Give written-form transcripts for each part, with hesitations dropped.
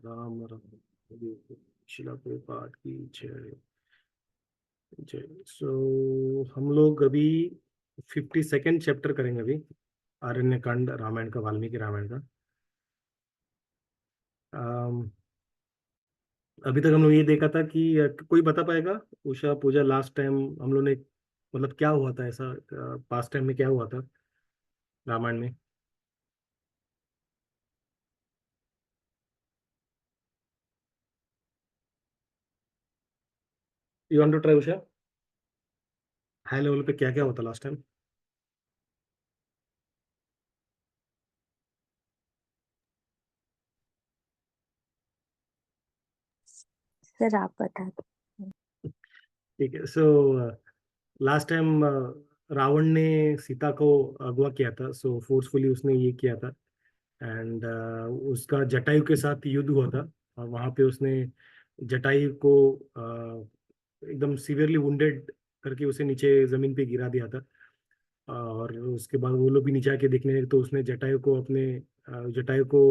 राम राम शिला प्रभुपाद की जय जय। सो हम लोग अभी 52nd चैप्टर करेंगे अभी, आरण्य कांड रामायण का, वाल्मीकि रामायण का। अम, अभी तक हम लोग ये देखा था कि कोई बता पाएगा उषा पूजा लास्ट टाइम हम लोग ने, मतलब क्या हुआ था ऐसा, पास्ट टाइम में क्या हुआ था रामायण में? You want to try Usha? High level पे क्या क्या होता लास्ट टाइम? सर आप बता दो। ठीक है। सो लास्ट टाइम रावण ने सीता को अगवा किया था, सो फोर्सफुली उसने ये किया था। एंड उसका जटायु के साथ युद्ध हुआ था, और वहां पे उसने जटायु को एकदम सीवियरली वुंडेड करके उसे नीचे जमीन पे गिरा दिया था। और उसके बाद वो लोग भी नीचे आके देखने लगे, तो उसने जटायु को अपने जटायु को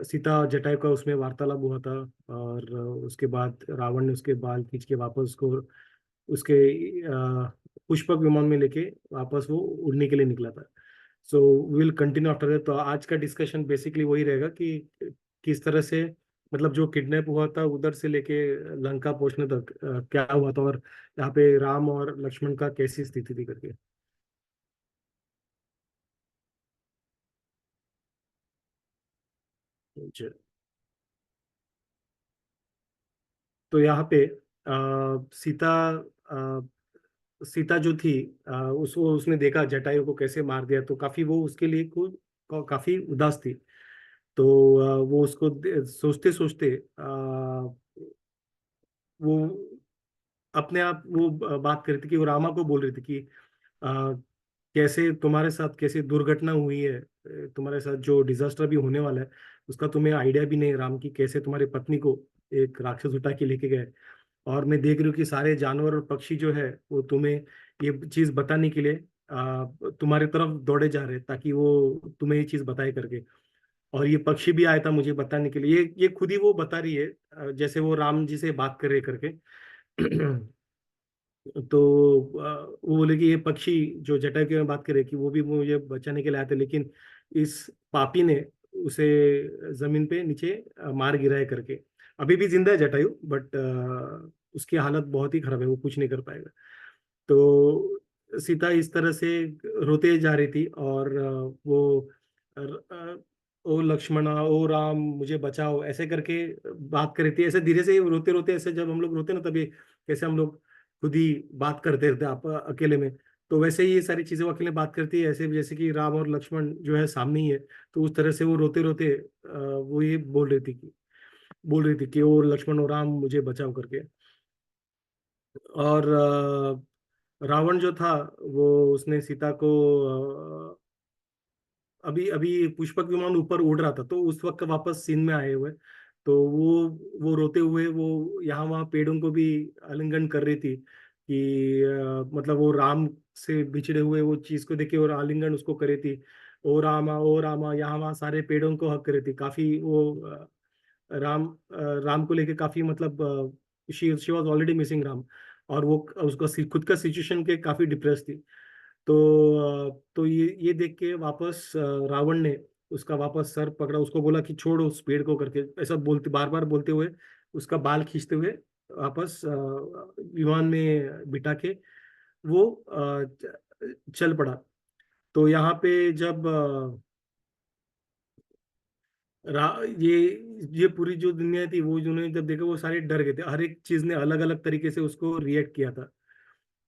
सीता जटायु का उसमें वार्तालाप हुआ था। और उसके बाद रावण ने उसके बाल खींच के वापस उसको उसके पुष्पक विमान में लेके वापस वो उड़ने के लिए निकला था। सो विल कंटिन्यू आफ्टर दैट। तो आज का डिस्कशन बेसिकली वही रहेगा कि किस तरह से, मतलब जो किडनैप हुआ था उधर से लेके लंका पहुंचने तक क्या हुआ था, और यहाँ पे राम और लक्ष्मण का कैसी स्थिति थी करके। जी। तो यहाँ पे सीता सीता जो थी, उसको उसने देखा जटायु को कैसे मार दिया, तो काफी वो उसके लिए काफी उदास थी। तो वो उसको सोचते सोचते वो अपने आप वो बात कर रही थी कि वो रामा को बोल रही थी कि आ, कैसे तुम्हारे साथ कैसे दुर्घटना हुई है, तुम्हारे साथ जो डिजास्टर भी होने वाला है उसका तुम्हें आइडिया भी नहीं राम, की कैसे तुम्हारी पत्नी को एक राक्षस उठा के लेके गए। और मैं देख रही हूँ कि सारे जानवर और पक्षी जो है वो तुम्हें ये चीज बताने के लिए तुम्हारी तरफ दौड़े जा रहे हैं, ताकि वो तुम्हें ये चीज बताए करके। और ये पक्षी भी आया था मुझे बताने के लिए, ये खुद ही वो बता रही है, जैसे वो राम जी से बात कर रहे करके। तो वो बोले कि ये पक्षी जो जटायु की मैं बात कर रहे कि वो भी मुझे बचाने के लिए आए थे, लेकिन इस पापी ने उसे जमीन पे नीचे मार गिराए करके। अभी भी जिंदा है जटायु, बट उसकी हालत बहुत ही खराब है, वो कुछ नहीं कर पाएगा। तो सीता इस तरह से रोते जा रही थी, और वो ओ लक्ष्मणा ओ राम मुझे बचाओ ऐसे करके बात कर रही थी। ऐसे धीरे से रोते रोते, ऐसे जब हम लोग रोते ना तभी कैसे हम लोग खुद ही बात करते रहते आप अकेले में, तो वैसे ही ये सारी चीजें वो अकेले बात करती है, ऐसे जैसे कि राम और लक्ष्मण जो है सामने ही है। तो उस तरह से वो रोते रोते वो ये बोल रही थी कि ओ लक्ष्मण और राम मुझे बचाओ करके। और रावण जो था वो उसने सीता को अभी अभी पुष्पक विमान ऊपर उड़ रहा था, तो उस वक्त वापस सीन में आए हुए। तो वो रोते हुए वो यहाँ वहाँ पेड़ों को भी आलिंगन कर रही थी कि मतलब वो राम से बिछड़े हुए वो चीज को देखे और आलिंगन उसको करे थी। ओ रामा यहाँ वहाँ सारे पेड़ों को हक करे थी काफी वो राम को लेके काफी, मतलब she was already missing Ram. और वो उसका खुद का सिचुएशन के काफी डिप्रेस थी। तो ये देख के वापस रावण ने उसका वापस सर पकड़ा, उसको बोला कि छोड़ो उस पेड़ को करके, ऐसा बोलते बार बार बोलते हुए उसका बाल खींचते हुए वापस विमान में बिठा के वो चल पड़ा। तो यहाँ पे जब ये पूरी जो दुनिया थी वो जिन्होंने जब देखा वो सारे डर गए थे, हर एक चीज ने अलग अलग तरीके से उसको रिएक्ट किया था।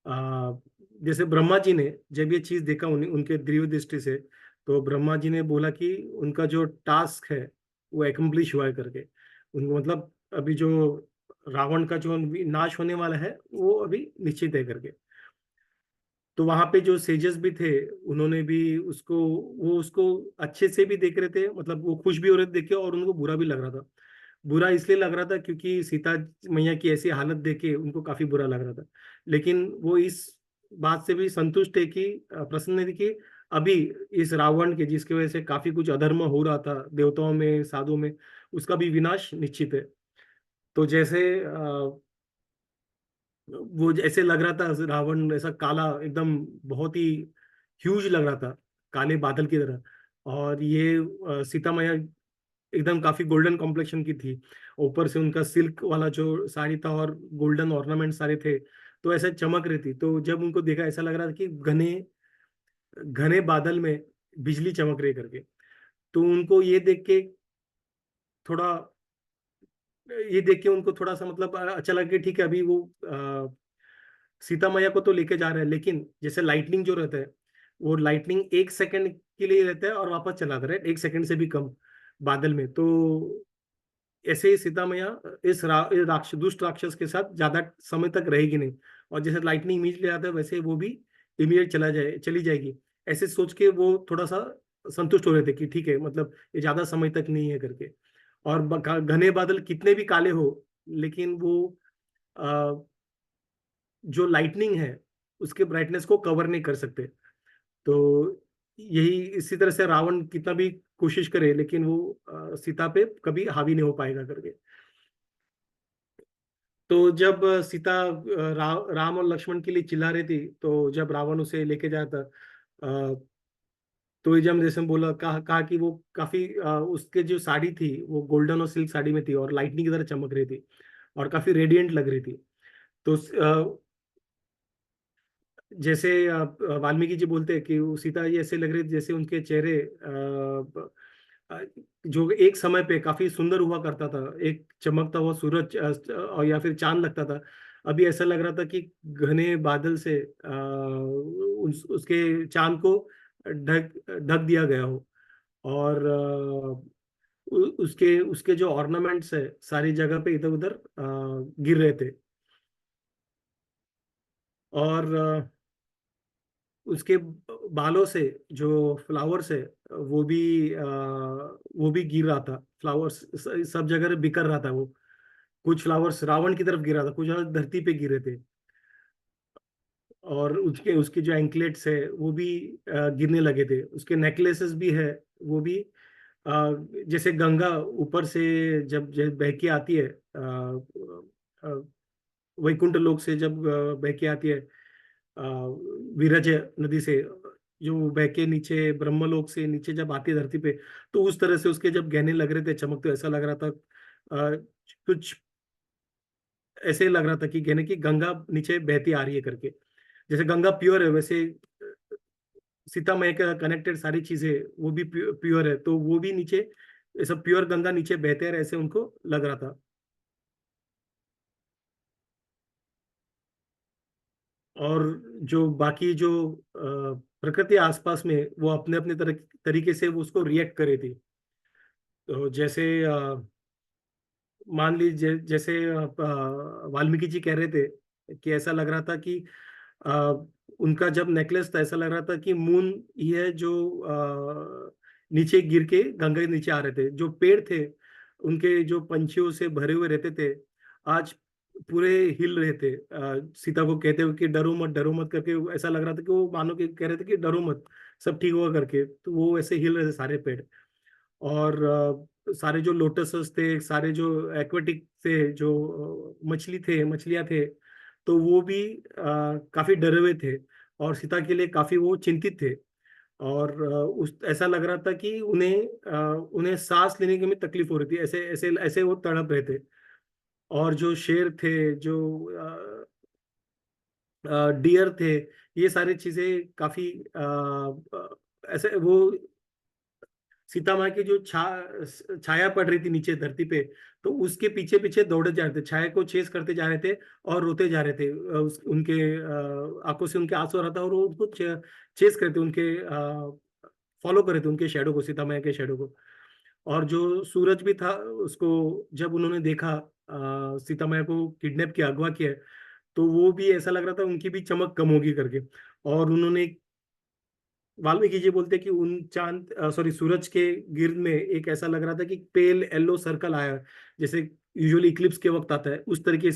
आ, जैसे ब्रह्मा जी ने जब ये चीज देखा उनके दिव्य दृष्टि से, तो ब्रह्मा जी ने बोला कि उनका जो टास्क है वो एकम्प्लिश हुआ है करके। उनको मतलब अभी जो रावण का जो नाश होने वाला है वो अभी निश्चित है करके। तो वहां पे जो सेजेस भी थे उन्होंने भी उसको अच्छे से भी देख रहे थे, मतलब वो खुश भी हो रहे थे देख के, और उनको बुरा भी लग रहा था। बुरा इसलिए लग रहा था क्योंकि सीता मैया की ऐसी हालत देख के उनको काफी बुरा लग रहा था। लेकिन वो इस बात से भी संतुष्ट है कि प्रसन्न है कि अभी इस रावण के, जिसकी वजह से काफी कुछ अधर्म हो रहा था देवताओं में, साधुओं में, उसका भी विनाश निश्चित है। तो जैसे वो जैसे लग रहा था रावण ऐसा काला एकदम, बहुत ही ह्यूज लग रहा था, काले बादल की तरह। और ये सीता मैया एकदम काफी गोल्डन कॉम्प्लेक्शन की थी, ऊपर से उनका सिल्क वाला जो साड़ी था और गोल्डन ऑर्नामेंट सारे थे, तो ऐसे चमक रही थी। तो जब उनको देखा ऐसा लग रहा था कि घने घने बादल में बिजली चमक रही करके। तो उनको थोड़ा ये देख के उनको थोड़ा सा मतलब अच्छा लगा कि ठीक है, अभी वो सीता मैया को तो लेके जा रहे हैं, लेकिन जैसे लाइटनिंग जो रहता है, वो लाइटनिंग 1 सेकंड के लिए रहता है और वापस चला जाता है, 1 सेकंड से भी कम बादल में। तो ऐसे ही सीता मैया इस दुष्ट राक्षस के साथ ज्यादा समय तक रहेगी नहीं, और जैसे लाइटनिंग इमीडिएटली आता है वैसे वो भी इमीडिएट चली जाएगी। ऐसे सोच के वो थोड़ा सा संतुष्ट हो रहे थे कि ठीक है, मतलब ये ज्यादा समय तक नहीं है करके। और घने बादल कितने भी काले हो, लेकिन वो जो लाइटनिंग है उसके ब्राइटनेस को कवर नहीं कर सकते। तो यही इसी तरह से रावण कितना भी कोशिश करे, लेकिन वो सीता पे कभी हावी नहीं हो पाएगा करके। तो जब सीता राम और लक्ष्मण के लिए चिल्ला रही थी, तो जब रावण उसे लेके जाता, तो ये जब जैसे हम बोला, कहा कि वो काफी उसके जो साड़ी थी वो गोल्डन और सिल्क साड़ी में थी और लाइटनिंग की तरह चमक रही थी और काफी रेडियंट लग रही थी। तो जैसे वाल्मीकि जी बोलते हैं कि वो सीता जी ऐसे लग रही थी जैसे उनके चेहरे जो एक समय पे काफी सुंदर हुआ करता था, एक चमकता हुआ सूरज और या फिर चांद लगता था, अभी ऐसा लग रहा था कि घने बादल से उसके चांद को ढक ढक दिया गया हो। और उसके उसके जो ऑर्नामेंट्स है सारी जगह पे इधर उधर गिर रहे थे। और उसके बालों से जो फ्लावर्स है वो भी वो भी गिर रहा था, फ्लावर्स सब जगह बिखर रहा था वो। कुछ फ्लावर्स रावण की तरफ गिरा था, कुछ धरती पे गिरे थे। और उसके उसके जो एंकलेट्स है वो भी गिरने लगे थे, उसके नेकलेसेस भी है वो भी जैसे गंगा ऊपर से जब बह के आती है, वैकुंठ लोक से जब बह के आती है विरज नदी से, जो बह के नीचे ब्रह्मलोक से नीचे जब आती है धरती पे, तो उस तरह से उसके जब गहने लग रहे थे चमकते, ऐसा लग रहा था कुछ ऐसे लग रहा था कि गहने की गंगा नीचे बहती आ रही है करके। जैसे गंगा प्योर है, वैसे सीता मैया का कनेक्टेड सारी चीजें वो भी प्योर है, तो वो भी नीचे ऐसा प्योर गंगा नीचे बहते रहे, ऐसे उनको लग रहा था। और जो बाकी जो प्रकृति आसपास में वो अपने अपने तरीके से वो उसको रिएक्ट करे थी। तो जैसे मान लीजिए जैसे वाल्मीकि जी कह रहे थे कि ऐसा लग रहा था कि अ, उनका जब नेकलेस था ऐसा लग रहा था कि मून ये जो नीचे गिर के गंगा के नीचे आ रहे थे, जो पेड़ थे उनके जो पंछियों से भरे हुए रहते थे, आज पूरे हिल रहे थे, सीता को कहते हुए कि डरो मत करके। ऐसा लग रहा था कि वो मानो कि कह रहे थे कि डरो मत, सब ठीक होगा करके। तो वो ऐसे हिल रहे थे सारे पेड़। और सारे जो लोटसेस थे, सारे जो एक्वेटिक थे, जो मछलियां थे, तो वो भी काफी डरे हुए थे और सीता के लिए काफी वो चिंतित थे। और उस ऐसा लग रहा था कि उन्हें सांस लेने की भी तकलीफ हो रही थी, ऐसे ऐसे ऐसे वो तड़प रहे थे। और जो शेर थे, जो डियर थे, ये सारी चीजें काफी ऐसे वो सीता माँ की जो छाया पड़ रही थी नीचे धरती पे, तो उसके पीछे पीछे दौड़े जा रहे थे, छाया को चेस करते जा रहे थे और रोते जा रहे थे। उनके आंखों से उनके आंसू आ रहा था और वो उनको चेस करते, उनके फॉलो कर रहे थे उनके शेडो को, सीता मैया के शेडो को। और जो सूरज भी था उसको जब उन्होंने देखा सीता मैया को किडनैप किया, अगवा किया, तो वो भी ऐसा लग रहा था उनकी भी चमक कम होगी करके। और उन्होंने वाल्मीकि जी बोलते कि उन चांद सॉरी सूरज के गिर्द में एक ऐसा लग रहा था कि पेल येलो सर्कल आया, जैसे यूजुअली इक्लिप्स के वक्त आता है, उस तरीके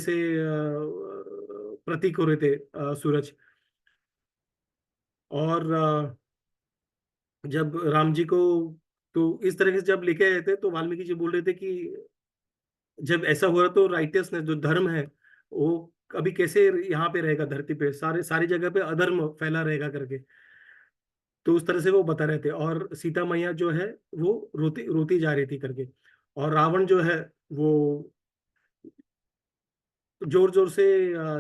से प्रतीक हो रहे थे सूरज। और जब राम जी को, तो इस तरह से जब लेके आए थे तो वाल्मीकि जी बोल रहे थे कि जब ऐसा हो रहा तो राइटियस ने जो धर्म है वो अभी कैसे यहाँ पे रहेगा, धरती पे सारी जगह पे अधर्म फैला रहेगा करके। तो उस तरह से वो बता रहे थे, और सीता मैया जो है वो रोती रोती जा रही थी करके। और रावण जो है वो जोर जोर से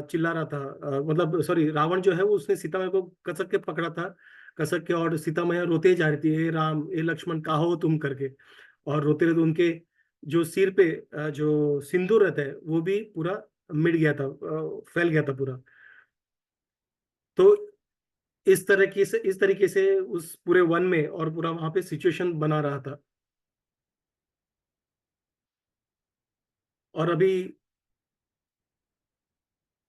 चिल्ला रहा था, मतलब सॉरी, रावण जो है वो उसने सीता मैया को कसक के पकड़ा था, कसक के, और सीता मैया रोते ही जा रही थी, ए राम ए लक्ष्मण कहाँ हो तुम करके। और रोते रहते उनके जो सिर पे जो सिंदूर रहता है वो भी पूरा मिट गया था, फैल गया था पूरा। तो इस तरीके से उस पूरे वन में और पूरा वहां पे सिचुएशन बना रहा था। और अभी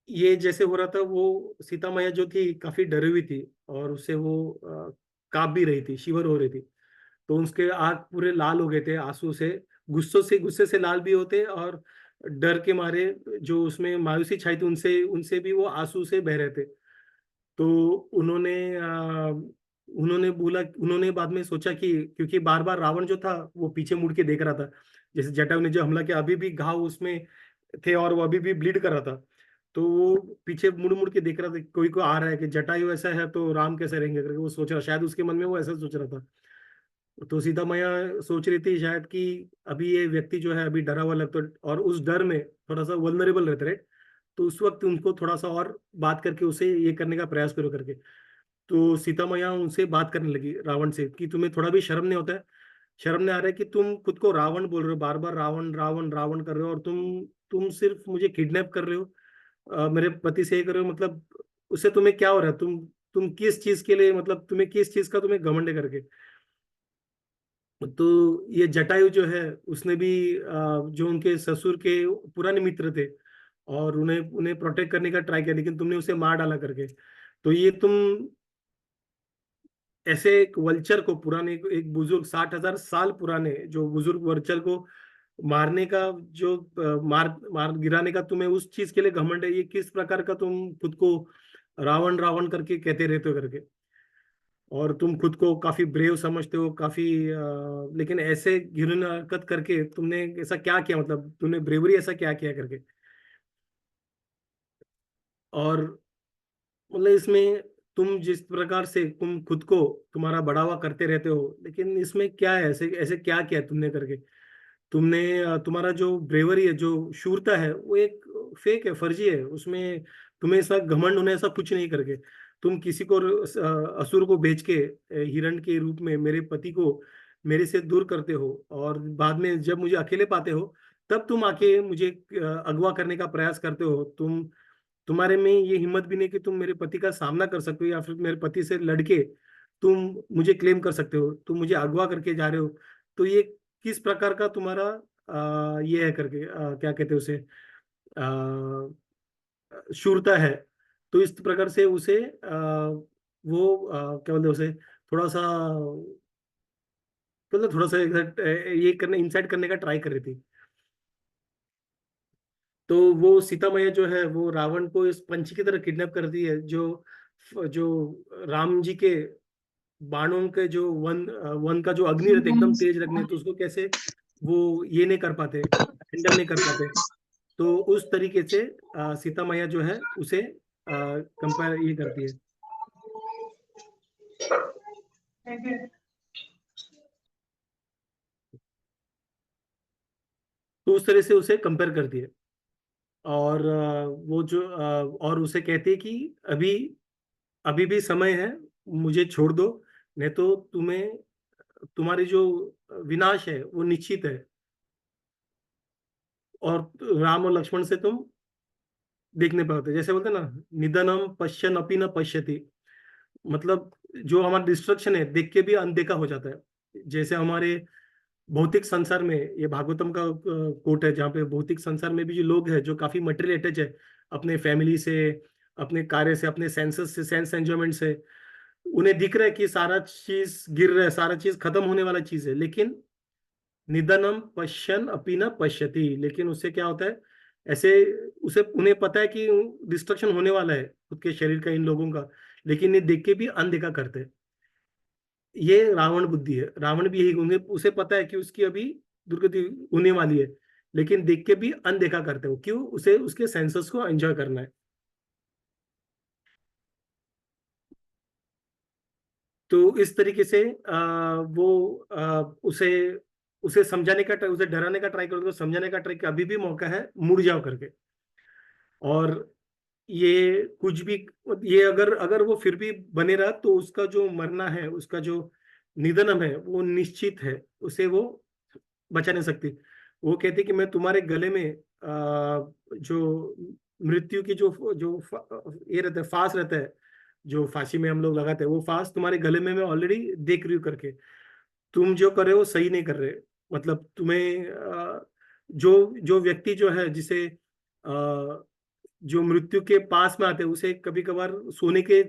ये जैसे हो रहा था, वो सीता मैया जो थी काफी डरी हुई थी, और उससे वो कांप भी रही थी, शिवर हो रही थी। तो उसके आंख पूरे लाल हो गए थे आंसू से, गुस्से से लाल भी होते, और डर के मारे जो उसमें मायूसी छाई थी उनसे उनसे भी वो आंसू से बह रहे थे। तो उन्होंने उन्होंने बाद में सोचा कि क्योंकि बार बार रावण जो था वो पीछे मुड़ के देख रहा था, जैसे जटायु ने जो हमला किया अभी भी घाव उसमें थे और वो अभी भी ब्लीड कर रहा था। तो वो पीछे मुड़ मुड़ के देख रहा था, कोई को आ रहा है कि जटायु ऐसा है तो राम कैसे रहेंगे करके वो सोच रहा, शायद उसके मन में वो ऐसा सोच रहा था। तो सीता मैया सोच रही थी शायद कि अभी ये व्यक्ति जो है अभी डरा हुआ लगता है, और उस डर में थोड़ा सा वल्नरेबल रहता है। तो उस वक्त उनको थोड़ा सा और बात करके उसे ये करने का प्रयास करो करके। तो सीता मैया उनसे बात करने लगी रावण से कि तुम्हें थोड़ा भी शर्म नहीं होता है, शर्म नहीं आ रहा है कि तुम खुद को रावण बोल रहे हो, बार बार रावण रावण रावण कर रहे हो, और तुम सिर्फ मुझे किडनैप कर रहे हो, मेरे पति से ये कर रहे हो, मतलब उससे तुम्हें क्या हो रहा है, तुम किस चीज के लिए, मतलब तुम्हें किस चीज का तुम्हें घमंड है करके। तो ये जटायु जो है उसने भी जो उनके ससुर के पुराने मित्र थे, और उन्हें उन्हें प्रोटेक्ट करने का ट्राई किया, लेकिन तुमने उसे मार डाला करके। तो ये तुम ऐसे एक वल्चर को, पुराने एक बुजुर्ग 60,000 साल पुराने जो बुजुर्ग वल्चर को मारने का, जो मार मार गिराने का तुम्हें उस चीज के लिए घमंड है, ये किस प्रकार का तुम खुद को रावण रावण करके कहते रहते हो करके। और तुम खुद को काफी ब्रेव समझते हो, काफी लेकिन ऐसे घिनौनी हरकत करके तुमने ऐसा क्या किया, मतलब तुमने ब्रेवरी ऐसा क्या किया करके। और मतलब इसमें तुम जिस प्रकार से तुम खुद को तुम्हारा बढ़ावा करते रहते हो, लेकिन इसमें क्या है, ऐसे ऐसे क्या किया तुमने करके। तुमने तुम्हारा जो ब्रेवरी है, जो शूरता है, वो एक फेक है, फर्जी है, उसमें तुम्हें ऐसा घमंड होने ऐसा कुछ नहीं करके। तुम किसी को असुर को भेज के हिरण के रूप में मेरे पति को मेरे से दूर करते हो, और बाद में जब मुझे अकेले पाते हो तब तुम आके मुझे अगवा करने का प्रयास करते हो। तुम्हारे में ये हिम्मत भी नहीं कि तुम मेरे पति का सामना कर सकते हो, या फिर मेरे पति से लड़के तुम मुझे क्लेम कर सकते हो, तुम मुझे अगवा करके जा रहे हो। तो ये किस प्रकार का तुम्हारा ये है करके, क्या कहते हैं उसे, शूरता है। तो इस प्रकार से उसे वो क्या बोलते हैं उसे, थोड़ा सा, मतलब थोड़ा सा ये करने इंसाइट करने का ट्राई कर रही थी। तो वो सीता मैया जो है वो रावण को इस पंछी की तरह किडनैप करती है, जो जो राम जी के बाणों के जो वन का जो अग्नि रहते एकदम तेज रखने, तो उसको कैसे वो ये नहीं कर पाते, हैंडल नहीं कर पाते। तो उस तरीके से सीता मैया जो है उसे कंपेयर ये करती है। तो उस तरह से उसे कंपेयर करती है। और वो जो और उसे कहती है कि अभी अभी भी समय है, मुझे छोड़ दो, नहीं तो तुम्हें तुम्हारी जो विनाश है वो निश्चित है, और राम और लक्ष्मण से तुम देख नहीं पाते। जैसे बोलते हैं ना, निधनम पश्यन अपि न पश्यति, मतलब जो हमारा डिस्ट्रक्शन है देख के भी अनदेखा हो जाता है। जैसे हमारे भौतिक संसार में, ये भागवतम का कोट है, जहाँ पे भौतिक संसार में भी जो लोग हैं जो काफी मटेरियल अटैच है अपने फैमिली से, अपने कार्य से, अपने सेंसेस से, सेंस एंजॉयमेंट से, उन्हें दिख रहा है कि सारा चीज गिर रहा है, सारा चीज खत्म होने वाला चीज है, लेकिन निधनम पश्यन अपि न पश्यति, लेकिन उससे क्या होता है, ऐसे उसे उन्हें पता है कि डिस्ट्रक्शन होने वाला है खुद के शरीर का, इन लोगों का, लेकिन ये देख के भी अनदेखा करते हैं। ये रावण बुद्धि है। रावण भी यही, उसे पता है कि उसकी अभी दुर्गति होने वाली है, लेकिन देख के भी अनदेखा करते हो। क्यों? उसे उसके सेंसेस को एंजॉय करना है। तो इस तरीके से वो उसे उसे समझाने का उसे डराने का ट्राई करोगे, तो समझाने का ट्राई, अभी भी मौका है, मुड़ जाओ करके। और ये कुछ भी, ये अगर अगर वो फिर भी बने रहा, तो उसका जो मरना है, उसका जो निधन है, वो निश्चित है। उसे वो बचा नहीं सकती। वो कहते कि मैं तुम्हारे गले में जो मृत्यु की जो जो ये रहता है, फांस रहता है, जो फांसी में हम लोग लगाते हैं, वो फांस तुम्हारे गले में मैं ऑलरेडी देख रही हूँ करके। तुम जो कर रहे हो सही नहीं कर रहे। मतलब तुम्हें जो जो व्यक्ति जो है, जिसे जो मृत्यु के पास में आते हैं, उसे कभी कभार सोने के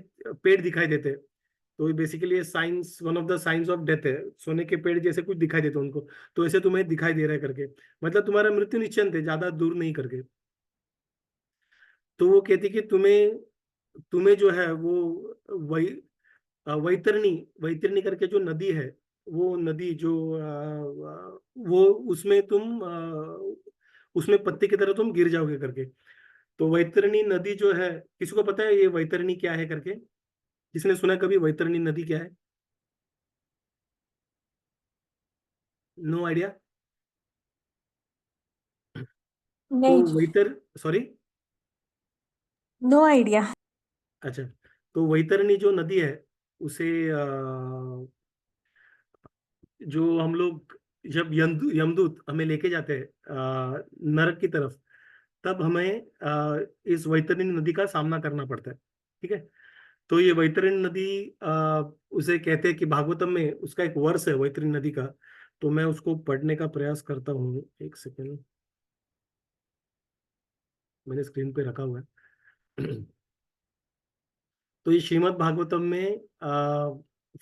पेड़ दिखाई देते हैं। तो basically science, one of the science of death है, सोने के पेड़ जैसे कुछ दिखाई देते हैं उनको। तो ऐसे तुम्हें दिखाई दे रहा है करके, मतलब तुम्हारा मृत्यु निश्चित है, ज्यादा दूर नहीं करके। तो वो कहती कि तुम्हें तुम्हें जो है वो वही वैतरणी, वैतरणी करके जो नदी है, वो नदी जो वो उसमें तुम उसमें पत्ते की तरह तुम गिर जाओगे करके। तो वैतरणी नदी जो है, किसी को पता है ये वैतरणी क्या है करके? किसने सुना है कभी वैतरणी नदी क्या है? No idea. तो नहीं, वैतर सॉरी, नो आइडिया। अच्छा, तो वैतरणी जो नदी है, उसे जो हम लोग, जब यमदूत हमें लेके जाते हैं नरक की तरफ, तब हमें इस वैतरणी नदी का सामना करना पड़ता है। ठीक है। तो ये वैतरणी नदी, उसे कहते हैं कि भागवतम में उसका एक वर्ष है वैतरणी नदी का। तो मैं उसको पढ़ने का प्रयास करता हूँ, एक सेकेंड, मैंने स्क्रीन पे रखा हुआ है। तो ये श्रीमद् भागवतम में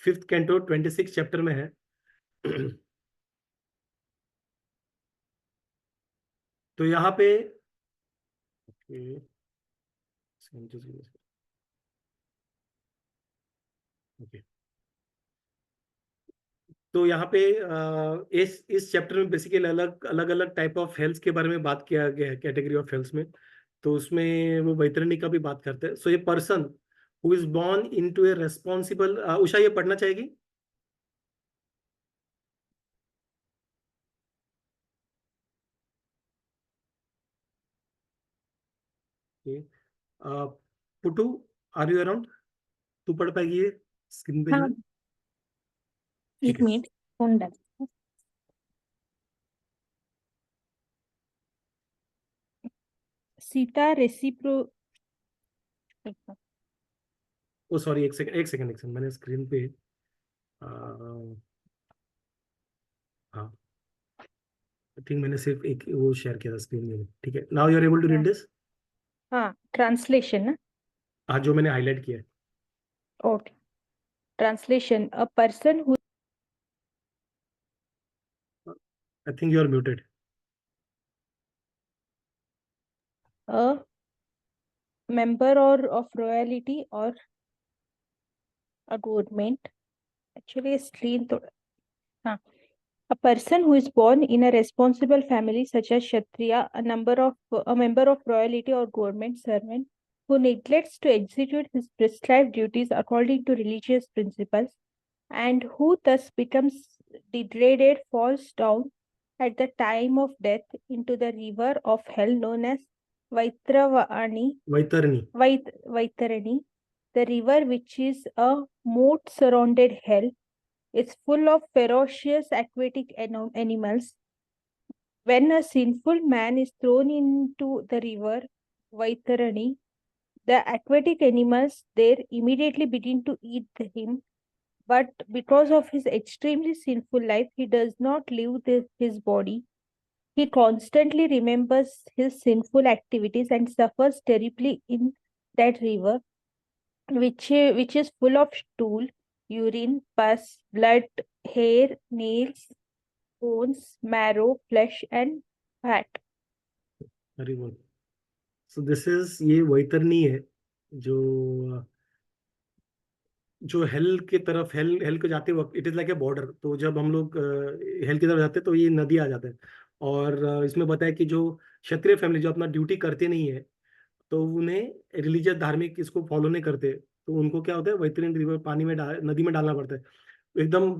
5th कैंटो 26 चैप्टर में है। तो यहाँ पे ओके, तो यहाँ पे इस चैप्टर में बेसिकली अलग अलग अलग टाइप ऑफ हेल्थ के बारे में बात किया गया है, कैटेगरी ऑफ हेल्थ में। तो उसमें वो वैतरणी का भी बात करते हैं। सो ये person who is born into a responsible, Usha ये पढ़ना चाहेगी? Putu, are you around? तू पढ़ पाएगी ये? स्क्रीन पे जो हाँ, है। ठीक एक है। मिनट, फोन डाल। सीता रेसिप्रो। ओ सॉरी, एक सेकंड एक सेकंड एक सेकंड, मैंने स्क्रीन पे हाँ, आई थिंक मैंने सिर्फ एक वो शेयर किया था स्क्रीन में। ठीक है, now you are able to read हाँ, दिस। हाँ, ट्रांसलेशन ना। हाँ, जो मैंने हाईलाइट किया है। Okay, translation. A person who I think you are muted. A member or of royalty or a government. Actually screen तो, हाँ, a person who is born in a responsible family such as Kshatriya, a member of royalty or government servant who neglects to execute his prescribed duties according to religious principles and who thus becomes degraded, falls down at the time of death into the river of hell known as Vaitravani, Vaitarani. Vaitarani, the river which is a moat surrounded hell is full of ferocious aquatic animals. When a sinful man is thrown into the river Vaitarani, the aquatic animals there immediately begin to eat him. But because of his extremely sinful life, he does not leave his body. He constantly remembers his sinful activities and suffers terribly in that river, which is full of stool, urine, pus, blood, hair, nails, bones, marrow, flesh, and fat. Very good. So this is, ये वैतरणी है जो जो hello की तरफ, hello hello को जाते वक्त it is like a border. तो जब हम लोग हेल की तरफ जाते हैं तो ये नदी आ जाता है। और इसमें बताया कि जो क्षत्रिय फैमिली जो अपना ड्यूटी करते नहीं है, तो उन्हें रिलीजियस धार्मिक इसको फॉलो नहीं करते, तो उनको क्या होता है, वैतरणी रिवर पानी में नदी में डालना पड़ता है। एकदम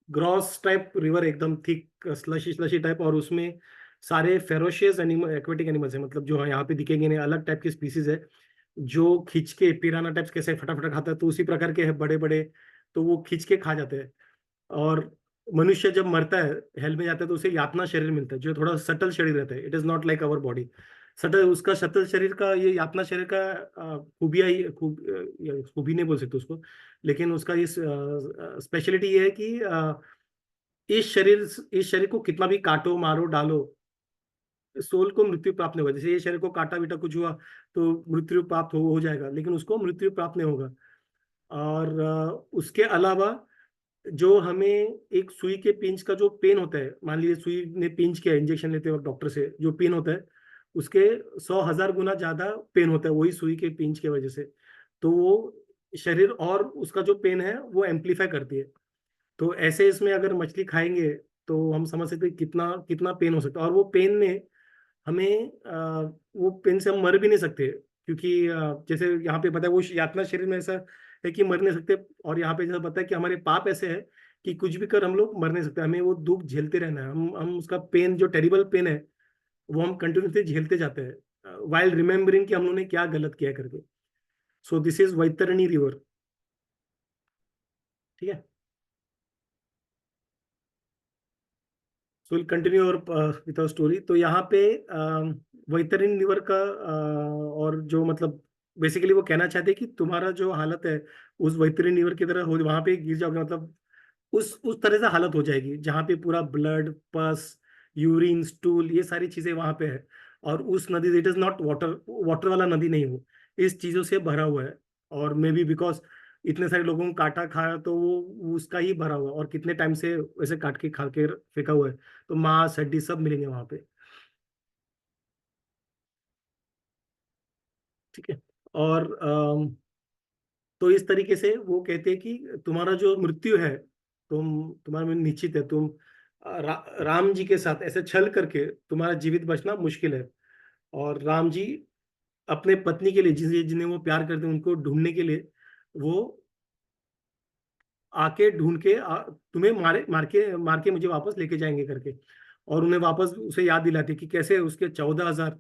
ग्रॉस टाइप रिवर, एकदम थिक स्लशी स्लशी टाइप, और उसमें सारे फेरोशियस एनिमल, एक्वेटिक एनिमल्स है, मतलब जो यहाँ पे दिखेंगे नहीं, अलग टाइप की स्पीसीज है जो खींच के, पिराना टाइप्स कैसे फटाफट खाता है, तो उसी प्रकार के है बड़े बड़े, तो वो खींच के खा जाते हैं। और मनुष्य जब मरता है, हेल में जाता है, तो उसे यातना शरीर मिलता है जो थोड़ा सटल शरीर रहता है। It is not like our body. Subtle, उसका सटल शरीर का, ये यातना शरीर का खूबिया ही खूबी नहीं बोल सकते उसको, लेकिन उसका ये स्पेशलिटी ये है कि इस शरीर को कितना भी काटो मारो डालो, सोल को मृत्यु प्राप्त नहीं होगा। जैसे ये शरीर को काटा बीटा कुछ हुआ तो मृत्यु प्राप्त हो जाएगा, लेकिन उसको मृत्यु प्राप्त नहीं होगा। और उसके अलावा जो हमें एक सुई के पिंच का जो पेन होता है, मान लीजिए सुई ने पिंच किया, इंजेक्शन लेते हैं और डॉक्टर से जो पेन होता है, उसके 100,000 गुना ज्यादा पेन होता है वही सुई के पिंच की वजह से। तो वो शरीर और उसका जो पेन है वो एम्पलीफाई करती है। तो ऐसे इसमें अगर मछली खाएंगे तो हम समझ सकते हैं कितना कितना पेन हो सकता है। और वो पेन में हमें वो पेन से हम मर भी नहीं सकते, क्योंकि जैसे यहाँ पे पता है वो यातना शरीर में ऐसा है कि मर नहीं सकते। और यहाँ पे जैसा पता है कि हमारे पाप ऐसे है कि कुछ भी कर हम लोग मर नहीं सकते, हमें वो दुख झेलते रहना है। हम उसका पेन, जो टेरिबल पेन है, वो हम कंटिन्यूसली झेलते जाते हैं वाइल रिमेम्बरिंग कि हम लोगों ने क्या गलत किया करके। So this is Vaitarani river. ठीक है। So will continue on with our story. तो यहाँ पे वैतरणी रिवर का और जो मतलब बेसिकली वो कहना चाहते हैं कि तुम्हारा जो हालत है उस वैतरणी रिवर की तरह हो, वहां पे गिर जाओगे, मतलब उस तरह से हालत हो जाएगी जहाँ पे पूरा ब्लड, पस, यूरिन, स्टूल, ये सारी चीजें वहां पे है। और उस नदी, it is not water, water वाला नदी नहीं हो, इस चीजों से भरा हुआ है। और मे बी बिकॉज इतने सारे लोगों को काटा खाया तो वो उसका ही भरा हुआ है, और कितने टाइम से वैसे काट के खा के फेंका हुआ है, तो मांस हड्डी सब मिलेंगे वहां पे। ठीक है। और तो इस तरीके से वो कहते हैं कि तुम्हारा जो मृत्यु है, तुम्हारा में निश्चित है। तुम राम जी के साथ ऐसे छल करके तुम्हारा जीवित बचना मुश्किल है। और राम जी अपने पत्नी के लिए, जिन्हें जिन्हें वो प्यार करते हैं, उनको ढूंढने के लिए वो आके ढूंढ के तुम्हें मार के मुझे वापस लेके जाएंगे करके। और उन्हें वापस उसे याद दिलाते कि कैसे उसके 14,000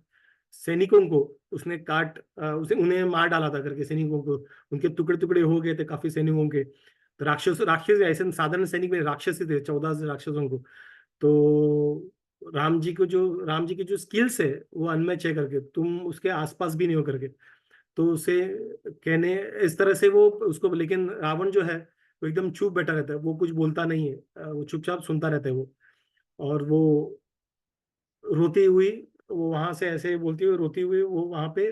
सैनिकों को उसने उसे उन्हें मार डाला था करके, सैनिकों को उनके टुकड़े टुकड़े हो गए थे काफी सैनिकों के। तो राक्षस राक्षस ऐसे साधारण सैनिक में राक्षस ही थे, 14 राक्षसों को। तो राम जी की जो स्किल्स है वो अनमैच है करके, तुम उसके आसपास भी नहीं हो करके। तो उसे कहने इस तरह से वो उसको, लेकिन रावण जो है वो एकदम चुप बैठा रहता है, वो कुछ बोलता नहीं है, वो चुपचाप सुनता रहता है वो। और वो रोती हुई, वो वहां से ऐसे बोलती हुई रोती हुई वो वहां पे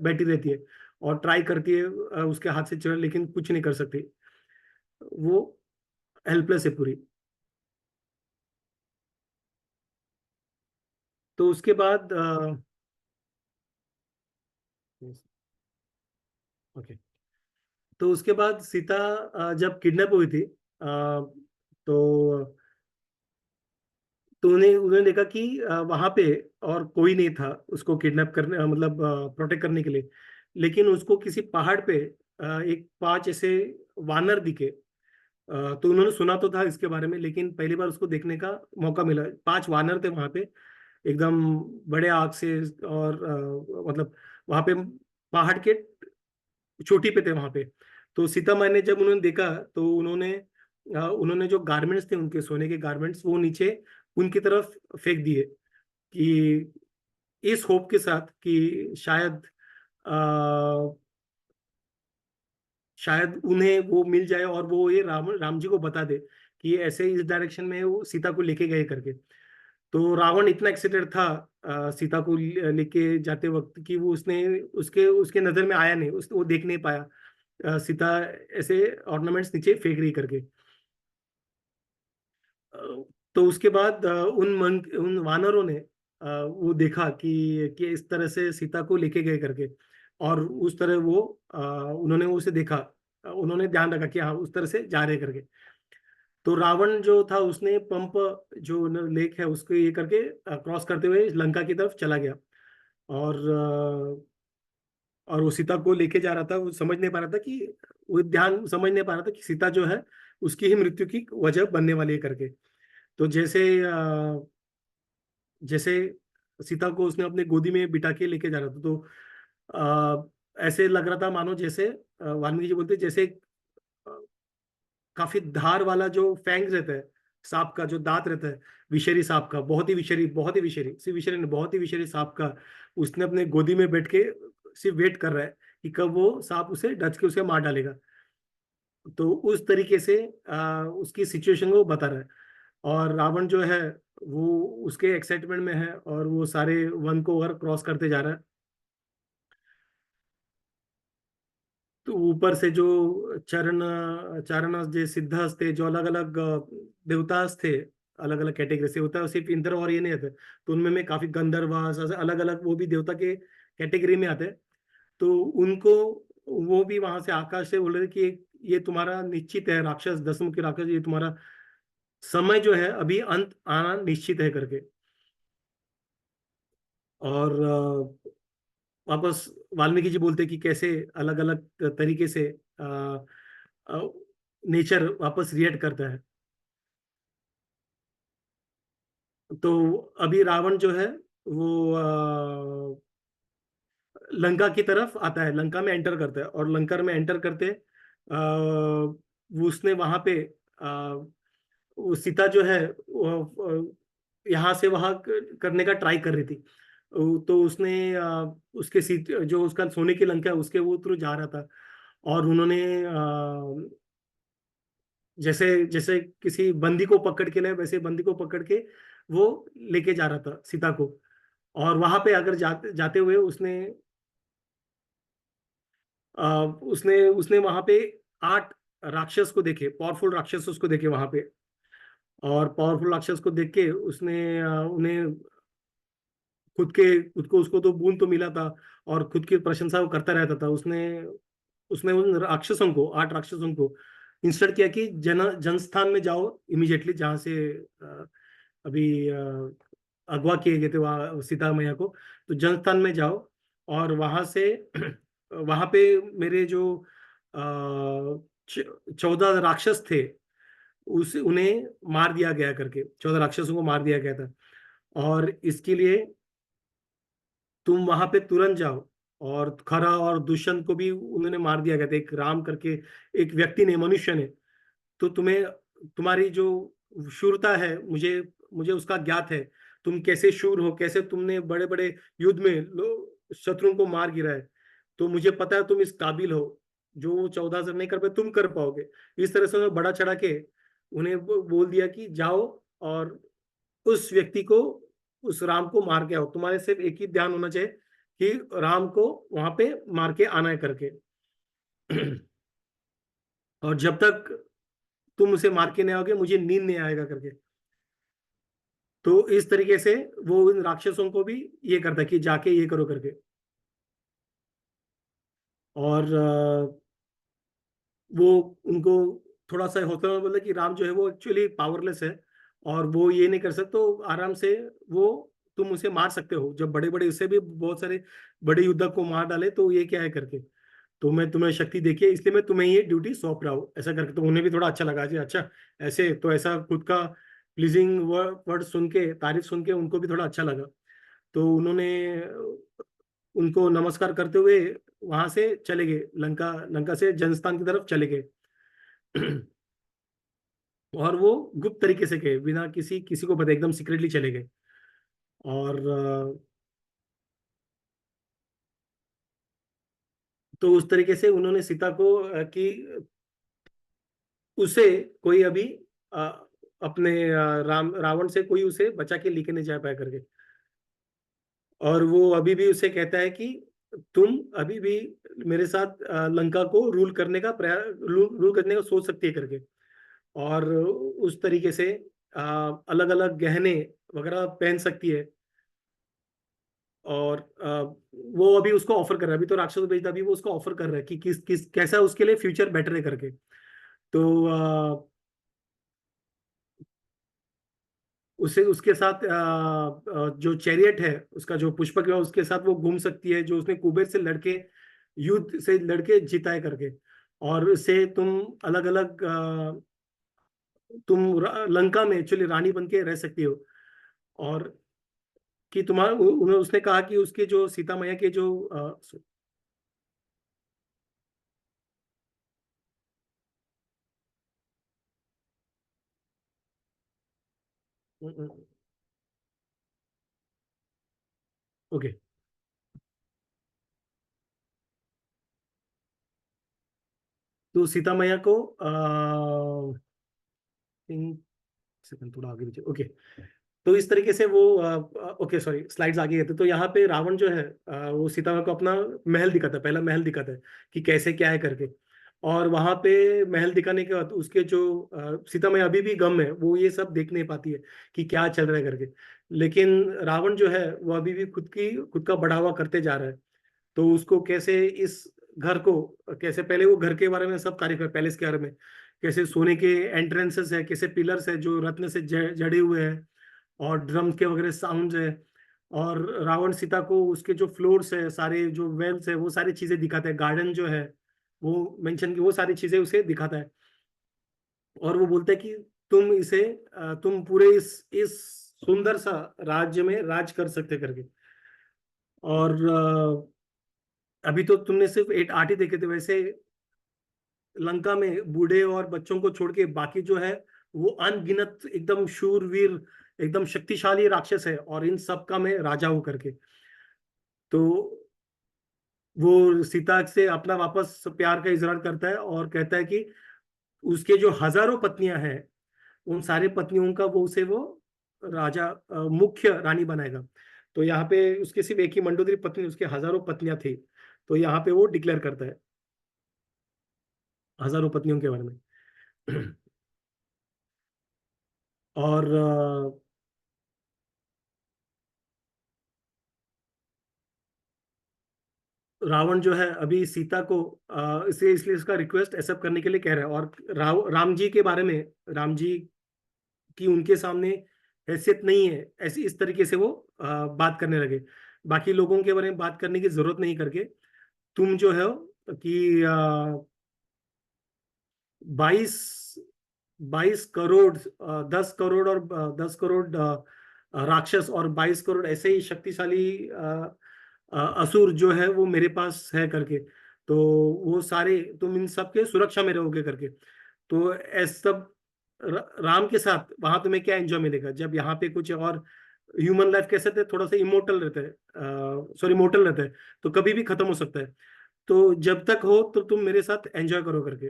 बैठी रहती है, और ट्राई करती है उसके हाथ से चढ़, लेकिन कुछ नहीं कर सकती। वो हेल्पलेस है पूरी। तो उसके बाद ओके, तो उसके बाद सीता जब किडनैप हुई थी, तो उन्हें उन्होंने देखा कि वहां पे और कोई नहीं था उसको किडनैप करने, मतलब प्रोटेक्ट करने के लिए। लेकिन उसको किसी पहाड़ पे एक 5 ऐसे वानर दिखे। तो उन्होंने सुना तो था इसके बारे में, लेकिन पहली बार उसको देखने का मौका मिला। 5 वानर थे वहां पे, एकदम बड़े आग से। और मतलब वहां पे पहाड़ के चोटी पे थे वहां पे। तो सीता माई ने जब उन्होंने देखा, तो उन्होंने जो गारमेंट्स थे उनके सोने के गारमेंट्स वो नीचे उनकी तरफ फेंक दिए, कि इस होप के साथ कि शायद उन्हें वो मिल जाए, और वो ये राम जी को बता दे कि ऐसे इस डायरेक्शन में वो सीता को लेके गए करके। तो रावण इतना एक्साइटेड था सीता को लेके जाते वक्त, कि वो उसने उसके उसके नजर में आया नहीं, वो देख नहीं पाया सीता ऐसे ऑर्नामेंट्स नीचे फेंक रही करके। अ, तो उसके बाद उन वानरों ने वो देखा कि इस तरह से सीता को लेके गए करके। और उस तरह वो उन्होंने उसे देखा उन्होंने ध्यान रखा कि हाँ उस तरह से जा रहे करके। तो रावण जो था उसने पंप, जो लेक है उसको ये करके क्रॉस करते हुए लंका की तरफ चला गया। और और वो सीता को लेके जा रहा था, वो समझ नहीं पा रहा था कि, वो ध्यान समझ नहीं पा रहा था कि सीता जो है उसकी ही मृत्यु की वजह बनने वाली है करके। तो जैसे सीता को उसने अपने गोदी में बिठा के लेके जा रहा था, तो ऐसे लग रहा था मानो जैसे वाल्मीकि जी बोलते जैसे अ, काफी धार वाला जो फैंग रहता है सांप का, जो दांत रहता है विषैरी सांप का, बहुत ही विषैरी, बहुत ही विषैरी, सिर्फ विषैरी नहीं, बहुत ही विषैरी सांप का, उसने अपने गोदी में बैठ के सिर्फ वेट कर रहा है कि कब वो सांप उसे डच के उसे मार डालेगा। तो उस तरीके से उसकी सिचुएशन को बता रहा है। और रावण जो है वो उसके एक्साइटमेंट में है और वो सारे वन को ओवर क्रॉस करते जा रहा है। तो ऊपर से जो चरण जो सिद्धास थे, जो अलग अलग देवतास थे, अलग अलग कैटेगरी से होता है, सिर्फ इंद्र और ये नहीं आते, तो उनमें में काफी गंधर्वास अलग अलग वो भी देवता के कैटेगरी में आते हैं। तो उनको, वो भी वहां से आकाश से बोल रहे थे कि ये तुम्हारा निश्चित है राक्षस, दसमुखी राक्षस, ये तुम्हारा समय जो है अभी अंत आना निश्चित है करके। और वापस वाल्मीकि जी बोलते कि कैसे अलग अलग तरीके से नेचर वापस रिएक्ट करता है। तो अभी रावण जो है वो लंका की तरफ आता है, लंका में एंटर करता है, और लंका में एंटर करते वो उसने वहां पे वो सीता जो है वो यहाँ से वहां करने का ट्राई कर रही थी। तो उसने उसके जो उसका सोने की लंका है उसके वो थ्रू जा रहा था। और उन्होंने जैसे जैसे किसी बंदी को पकड़ के ले, वैसे बंदी को पकड़ के वो लेके जा रहा था सीता को। और वहां पे अगर जाते हुए उसने उसने वहां पे 8 राक्षस को देखे, पावरफुल राक्षस उसको देखे वहां पे। और पावरफुल राक्षस को देख के उसने उन्हें खुद को उसको तो बूंद तो मिला था, और खुद की प्रशंसा वो करता रहता था। उसने उसने उन राक्षसों को, 8 राक्षसों को इंस्ट्रक्ट किया कि जनस्थान में जाओ इमीडिएटली, जहां से अभी अगवा किए गए थे वहाँ सीता मैया को। तो जनस्थान में जाओ, और वहां से वहां पे मेरे जो 14 राक्षस थे उस उन्हें मार दिया गया करके, 14 राक्षसों को मार दिया गया था। और इसके लिए तुम वहां पे तुरंत जाओ। और खरा और दुष्यंत को भी उन्होंने मार दिया गया था, एक राम करके एक व्यक्ति ने, मनुष्य ने। तो तुम्हें, तुम्हारी जो शूरता है, मुझे मुझे उसका ज्ञात है। तुम कैसे शूर हो, कैसे तुमने बड़े बड़े युद्ध में शत्रुओं को मार गिरा है। तो मुझे पता है तुम इस काबिल हो, जो 14 से नहीं कर पाए तुम कर पाओगे। इस तरह से उन्हें बड़ा चढ़ा के उन्हें बोल दिया कि जाओ और उस व्यक्ति को, उस राम को मार के आओ। तुम्हारे सिर्फ एक ही ध्यान होना चाहिए कि राम को वहां पे मार के आना है करके। और जब तक तुम उसे मार के नहीं आओगे मुझे नींद नहीं आएगा करके। तो इस तरीके से वो इन राक्षसों को भी ये करता है कि जाके ये करो करके। और वो उनको थोड़ा सा हौसला में बोलता है कि राम जो है वो एक्चुअली पावरलेस है, और वो ये नहीं कर सकते, तो आराम से वो, तुम उसे मार सकते हो, जब बड़े बड़े इससे भी बहुत सारे बड़े युद्धक को मार डाले तो ये क्या है करके। तो मैं तुम्हें शक्ति देखिए, इसलिए मैं तुम्हें ये ड्यूटी सौंप रहा हूँ ऐसा करके। तो उन्हें भी थोड़ा अच्छा लगा जी, अच्छा ऐसे तो, ऐसा खुद का प्लीजिंग वर्ड सुन के, तारीफ सुन के उनको भी थोड़ा अच्छा लगा। तो उन्होंने उनको नमस्कार करते हुए वहां से चले गए, लंका लंका से जनस्थान की तरफ चले गए। और वो गुप्त तरीके से गए, बिना किसी किसी को पता, एकदम सीक्रेटली चले गए। और तो उस तरीके से उन्होंने सीता को कि उसे कोई अभी अ, अपने रावण से कोई उसे बचा के लेके नहीं जा पाया करके। और वो अभी भी उसे कहता है कि तुम अभी भी मेरे साथ लंका को रूल करने का प्रयास, रूल करने का सोच सकती है करके। और उस तरीके से अलग अलग गहने वगैरह पहन सकती है। और वो अभी उसको ऑफर कर रहा है, अभी तो राक्षस को भेजता, अभी वो उसको ऑफर कर रहा है कि किस किस कैसा उसके लिए फ्यूचर बेटर है करके। तो उसे उसके साथ जो चैरियट है उसका, जो पुष्पक है उसके साथ वो घूम सकती है, जो उसने कुबेर से लड़के युद्ध से लड़के जीता है करके। और उससे तुम अलग अलग तुम लंका में एक्चुअली रानी बन के रह सकती हो। और कि तुम्हारा उसने कहा कि उसके जो सीता मैया के जो ओके। तो सीता मैया को सेकंड थोड़ा आगे पीछे, ओके। तो इस तरीके से वो ओके सॉरी, स्लाइड्स आगे गए थे। तो यहाँ पे रावण जो है वो सीता मैया को अपना महल दिखाता है, पहला महल दिखाता है कि कैसे क्या है करके। और वहां पे महल दिखाने के बाद उसके जो सीता मैया अभी भी गम है, वो ये सब देख नहीं पाती है कि क्या चल रहा है करके। लेकिन रावण जो है वो अभी भी खुद का बढ़ावा करते जा रहा है। तो उसको कैसे इस घर को, कैसे पहले वो घर के बारे में सब तारीफ है, पैलेस के बारे में, कैसे सोने के एंट्रेंसेस है, कैसे पिलर्स है जो रत्न से जड़े हुए हैं, और ड्रम के वगैरह साउंड है। और रावण सीता को उसके जो फ्लोर्स है, सारे जो वेल्स है, वो सारी चीजें दिखाता है, गार्डन जो है वो मेंशन की, वो सारी चीजें उसे दिखाता है। और वो बोलता है कि तुम पूरे इस सुंदर सा राज्य में राज कर सकते करके। और अभी तो तुमने सिर्फ 8 ही देखे थे, वैसे लंका में बूढ़े और बच्चों को छोड़ के बाकी जो है वो अनगिनत एकदम शूरवीर, एकदम शक्तिशाली राक्षस है, और इन सब का मैं राजा हूं करके। तो वो सीता से अपना वापस प्यार का इजहार करता है और कहता है कि उसके जो हजारों पत्नियां हैं, उन सारी पत्नियों का वो राजा मुख्य रानी बनाएगा। तो यहाँ पे उसके सिर्फ एक ही मंडोदरी पत्नी, उसके हजारों पत्नियां थी। तो यहाँ पे वो डिक्लेयर करता है हजारों पत्नियों के बारे में। और रावण जो है अभी सीता को इसे इसलिए इसका रिक्वेस्ट एक्सेप्ट करने के लिए कह रहा है। और राम जी के बारे में, राम जी की उनके सामने हैसियत नहीं है, ऐसी इस तरीके से वो बात करने लगे। बाकी लोगों के बारे में बात करने की जरूरत नहीं करके, तुम जो है कि 22 22 करोड़, 10 करोड़ और 10 करोड़ राक्षस और 22 करोड़ ऐसे ही शक्तिशाली असुर जो है वो मेरे पास है करके। तो वो सारे तुम इन सब के सुरक्षा में रहोगे करके। तो ऐसा सब राम के साथ वहां तुम्हें क्या एंजॉय मिलेगा, जब यहाँ पे कुछ और ह्यूमन लाइफ कैसे थे, थोड़ा सा इमोर्टल रहता है, सॉरी मोर्टल रहता है, तो कभी भी खत्म हो सकता है। तो जब तक हो तो तुम मेरे साथ एंजॉय करो करके।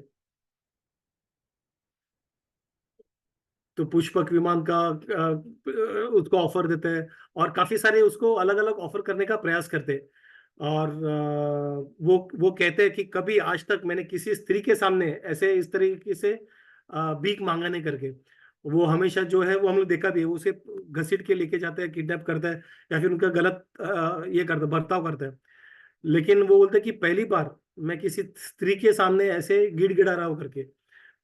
तो पुष्पक विमान का उसको ऑफर देते हैं, और काफी सारे उसको अलग अलग ऑफर करने का प्रयास करते हैं। और वो कहते हैं कि कभी आज तक मैंने किसी स्त्री के सामने ऐसे इस तरीके से भीख मांगा नहीं करके। वो हमेशा जो है वो हम लोग देखा भी है, वो उसे घसीट के लेके जाता है, किडनैप करता है, या फिर उनका गलत ये करता है, बर्ताव करता है। लेकिन वो बोलते हैं कि पहली बार मैं किसी स्त्री के सामने ऐसे गिड़गिड़ा रहा हूं करके।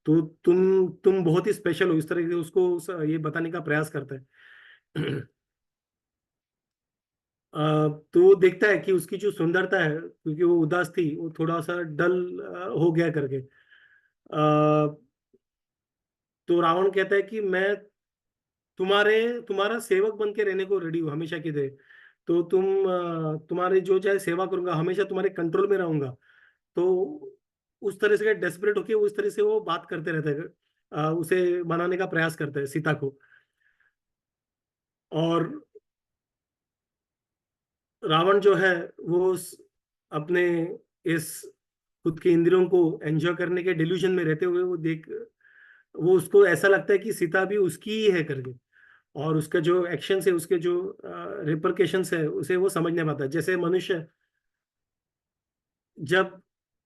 तो तुम बहुत ही स्पेशल हो, इस तरह से उसको ये बताने का प्रयास करता है। तो वो देखता है कि उसकी जो सुंदरता है, क्योंकि वो उदास थी, वो थोड़ा सा डल हो गया करके। तो रावण कहता है कि मैं तुम्हारा सेवक बन के रहने को रेडी हूँ हमेशा की तरह। तो तुम्हारे जो चाहे सेवा करूंगा, हमेशा तुम्हारे कंट्रोल में रहूंगा। तो उस तरह से डेस्परेट होके उस तरह से वो बात करते रहते हैं, उसे मनाने का प्रयास करते हैं सीता को। और रावण जो है वो अपने इस खुद के इंद्रियों को एंजॉय करने के डिल्यूजन में रहते हुए वो उसको ऐसा लगता है कि सीता भी उसकी ही है करके। और उसका जो एक्शन है, उसके जो रिपरकेशंस है, उसे वो समझ नहीं पाता। जैसे मनुष्य जब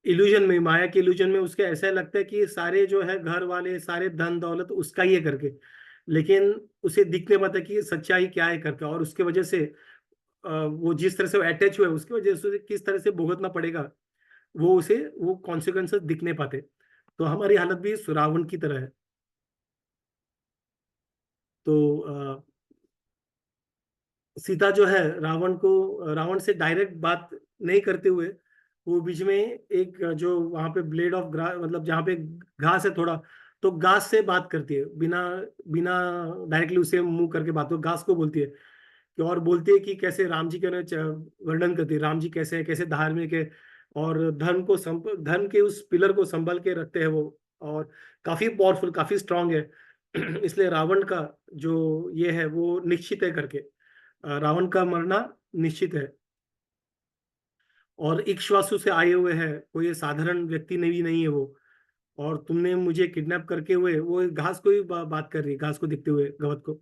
इल्यूजन में, माया के इल्यूजन में, उसके ऐसा लगता है कि सारे जो है घर वाले, सारे धन दौलत उसका ही है करके। लेकिन उसे दिख नहीं पाता कि सच्चाई क्या है करके। और उसके वजह से वो जिस तरह से अटैच हुआ है उसकी वजह से किस तरह से भुगतना पड़ेगा, वो उसे वो कॉन्सिक्वेंसेस दिख नहीं पाते। तो हमारी हालत भी रावण की तरह है। तो सीता जो है रावण से डायरेक्ट बात नहीं करते हुए, वो बीच में एक जो वहां पे ब्लेड ऑफ ग्रास, मतलब जहाँ पे घास है थोड़ा, तो घास से बात करती है, बिना बिना डायरेक्टली उसे मुंह करके बात हो, घास को बोलती है कि, और बोलती है कि कैसे राम जी के वर्णन करती है, राम जी कैसे कैसे धार्मिक है, और धन के उस पिलर को संभल के रखते हैं वो, और काफी पावरफुल, काफी स्ट्रांग है। इसलिए रावण का जो ये है वो निश्चित है करके, रावण का मरना निश्चित है। और इक्ष्वाकु से आए हुए हैं, कोई साधारण व्यक्ति नहीं है वो। और तुमने मुझे किडनैप करके हुए, वो घास को ही बात कर रही है, घास को दिखते हुए, गवत को।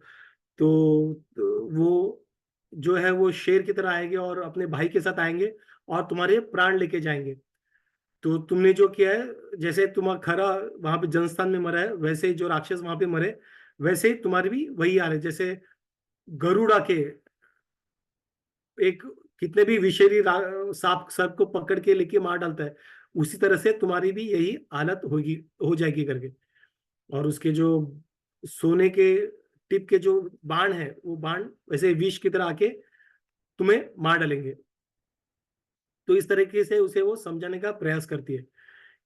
तो वो जो है वो शेर की तरह आएंगे और अपने भाई के साथ आएंगे और तुम्हारे प्राण लेके जाएंगे। तो तुमने जो किया है, जैसे तुम्हारा खरा वहां पे जनस्थान में मरा है, वैसे ही जो राक्षस वहां पे मरे, वैसे ही तुम्हारे भी वही आ रहे, जैसे गरुड़ा के एक कितने भी विषैली सांप सर्प को पकड़ के लेके मार डालता है, उसी तरह से तुम्हारी भी यही हालत होगी, हो जाएगी करके। और उसके जो सोने के टिप के जो बाण है, वो बाण वैसे विष की तरह आके तुम्हें मार डालेंगे। तो इस तरीके से उसे वो समझाने का प्रयास करती है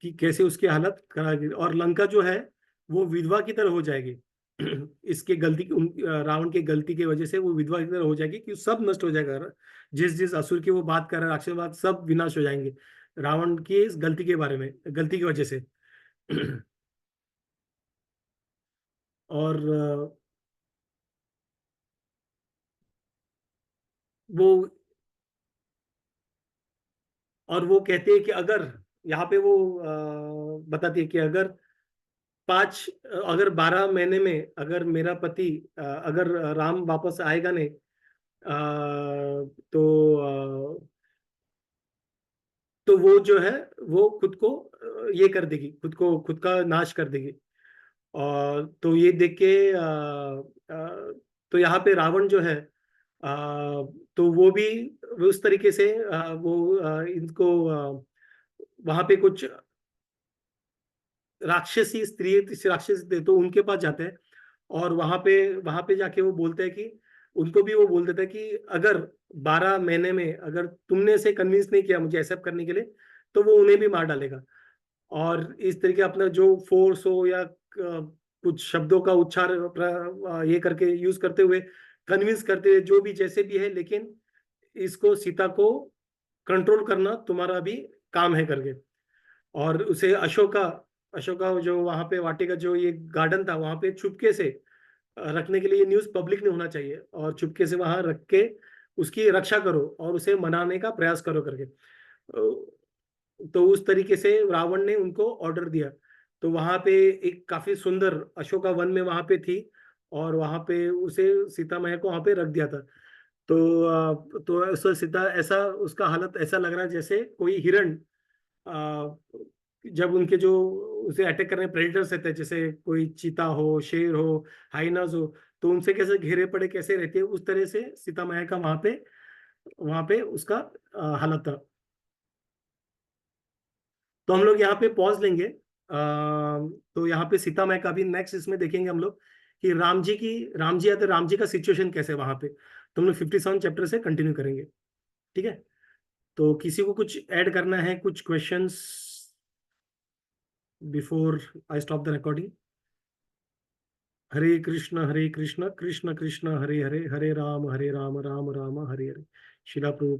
कि कैसे उसकी हालत खराब है। और लंका जो है वो विधवा की तरह हो जाएगी। इसके रावण की गलती की वजह से वो विधवा की तरह हो जाएगी कि सब नष्ट हो जाएगा। जिस जिस असुर की वो बात कर रहा है, राक्षसवाद, सब विनाश हो जाएंगे रावण की इस गलती के बारे में, गलती की वजह से। और वो वो कहते हैं कि अगर यहाँ पे वो बताती है कि अगर 12 महीने में अगर मेरा पति अगर राम वापस आएगा नहीं, तो वो जो है वो खुद को ये कर देगी, खुद का नाश कर देगी। और तो ये देख के तो यहाँ पे रावण जो है, तो वो उस तरीके से इनको वहां पे कुछ राक्षसी स्त्री राक्षस थे, तो उनके पास जाते हैं। और वहां पे जाके वो बोलते हैं कि उनको भी वो बोल देता है कि अगर 12 महीने में अगर तुमने से कन्विंस नहीं किया मुझे एक्सेप्ट करने के लिए, तो वो उन्हें भी मार डालेगा। और इस तरीके अपना जो फोर्स हो या कुछ शब्दों का उच्चार ये करके यूज करते हुए कन्विंस करते हुए, जो भी जैसे भी है, लेकिन इसको सीता को कंट्रोल करना तुम्हारा भी काम है करके। और उसे अशोका जो वहां पे वाटिका जो ये गार्डन था, वहां पे चुपके से रखने के लिए, न्यूज पब्लिक नहीं होना चाहिए, और चुपके से वहां रख के उसकी रक्षा करो और उसे मनाने का प्रयास करो करके। तो उस तरीके से रावण ने उनको ऑर्डर दिया। तो वहां पे एक काफी सुंदर अशोका वन में वहां पे थी, और वहां पे उसे सीता मैया को वहां पे रख दिया था। तो ऐसा सीता ऐसा उसका हालत ऐसा लग रहा है जैसे कोई हिरण, अ, जब उनके जो उसे अटैक करने प्रेडेटर्स रहते हैं, जैसे कोई चीता हो, शेर हो, हाइनास हो, तो उनसे कैसे घेरे पड़े कैसे रहते हैं, उस तरह से सीता मैया का वहां पे उसका हालत था। तो हम लोग यहाँ पे पॉज लेंगे। तो यहाँ पे सीता मैया का भी नेक्स्ट इसमें देखेंगे हम लोग कि राम जी का सिचुएशन कैसे है वहां पे। तो हम लोग 57 चैप्टर से कंटिन्यू करेंगे। ठीक है। तो किसी को कुछ ऐड करना है, कुछ questions before I stop the recording? Hare Krishna Krishna Krishna Hare Hare, Hare Ram Ram Ram Hare Hare. Shila Prabhu.